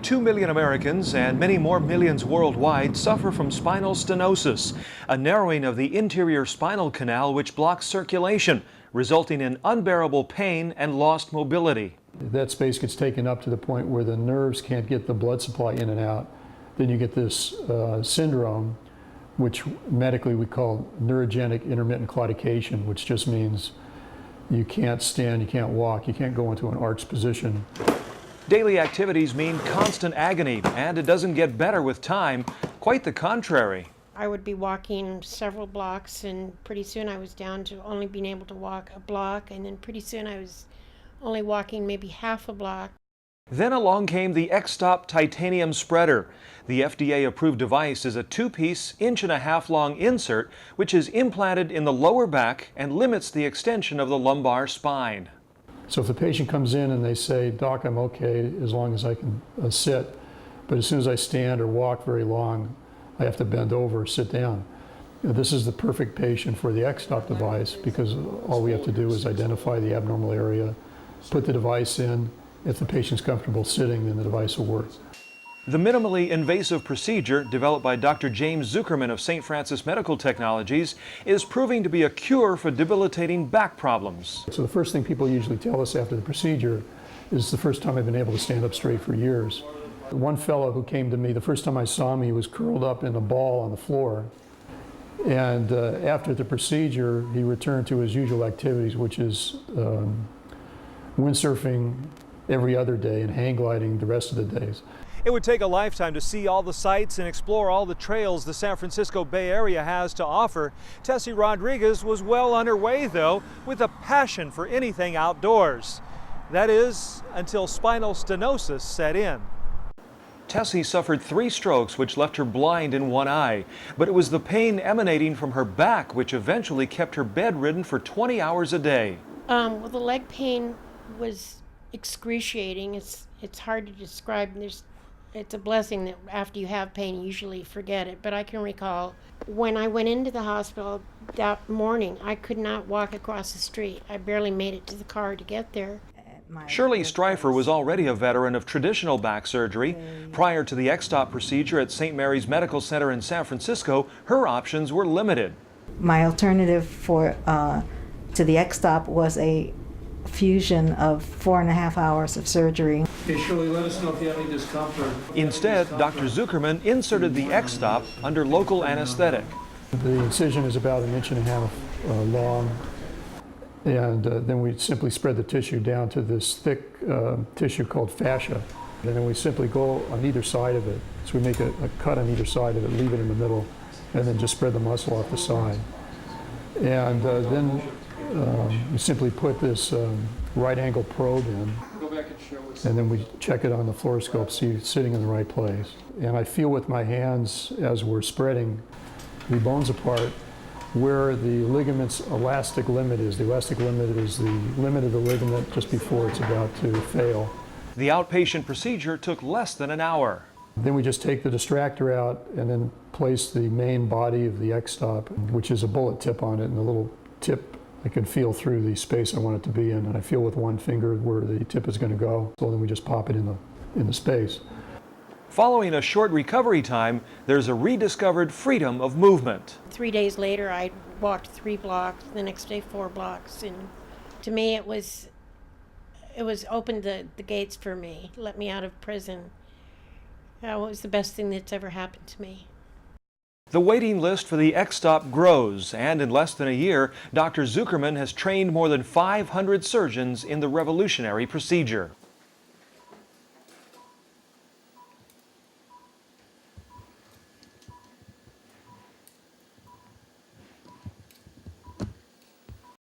2 million Americans and many more millions worldwide suffer from spinal stenosis, a narrowing of the interior spinal canal which blocks circulation, resulting in unbearable pain and lost mobility. That space gets taken up to the point where the nerves can't get the blood supply in and out. Then you get this syndrome, which medically we call neurogenic intermittent claudication, which just means you can't stand, you can't walk, you can't go into an arched position. Daily activities mean constant agony, and it doesn't get better with time. Quite the contrary. I would be walking several blocks, and pretty soon I was down to only being able to walk a block, and then pretty soon I was only walking maybe half a block. Then along came the X-Stop titanium spreader. The FDA-approved device is a 2-piece, 1.5-inch long insert which is implanted in the lower back and limits the extension of the lumbar spine. So if the patient comes in and they say, "Doc, I'm okay as long as I can sit, but as soon as I stand or walk very long, I have to bend over or sit down." This is the perfect patient for the X-Stop device because all we have to do is identify the abnormal area, put the device in. If the patient's comfortable sitting, then the device will work. The minimally invasive procedure, developed by Dr. James Zuckerman of St. Francis Medical Technologies, is proving to be a cure for debilitating back problems. So the first thing people usually tell us after the procedure is the first time I've been able to stand up straight for years. One fellow who came to me, the first time I saw him, he was curled up in a ball on the floor. And after the procedure, he returned to his usual activities, which is windsurfing every other day and hang gliding the rest of the days. It would take a lifetime to see all the sights and explore all the trails the San Francisco Bay Area has to offer. Tessie Rodriguez was well underway, though, with a passion for anything outdoors. That is, until spinal stenosis set in. Tessie suffered 3 strokes which left her blind in one eye, but it was the pain emanating from her back which eventually kept her bedridden for 20 hours a day. Well, the leg pain was excruciating. It's hard to describe. It's a blessing that after you have pain, you usually forget it. But I can recall when I went into the hospital that morning, I could not walk across the street. I barely made it to the car to get there. Shirley Streifer was already a veteran of traditional back surgery. Prior to the X-Stop procedure at St. Mary's Medical Center in San Francisco, her options were limited. My alternative to the X-Stop was a fusion of 4.5 hours of surgery. Okay, Shirley, let us know if you have any discomfort. Instead, Dr. Zuckerman inserted the X-Stop under local anesthetic. The incision is about 1.5 inches long, and then we simply spread the tissue down to this thick tissue called fascia, and then we simply go on either side of it. So we make a cut on either side of it, leave it in the middle, and then just spread the muscle off the side. And then we simply put this right angle probe in, and then we check it on the fluoroscope, see it's sitting in the right place. And I feel with my hands as we're spreading the bones apart where the ligament's elastic limit is. The elastic limit is the limit of the ligament just before it's about to fail. The outpatient procedure took less than an hour. Then we just take the distractor out and then place the main body of the X-Stop, which is a bullet tip on it, and the little tip I can feel through the space I want it to be in, and I feel with one finger where the tip is going to go. So then we just pop it in the space. Following a short recovery time, there's a rediscovered freedom of movement. 3 days later, I walked 3 blocks, the next day 4 blocks, and to me it opened the gates for me, let me out of prison. That was the best thing that's ever happened to me. The waiting list for the X-Stop grows, and in less than a year, Dr. Zuckerman has trained more than 500 surgeons in the revolutionary procedure.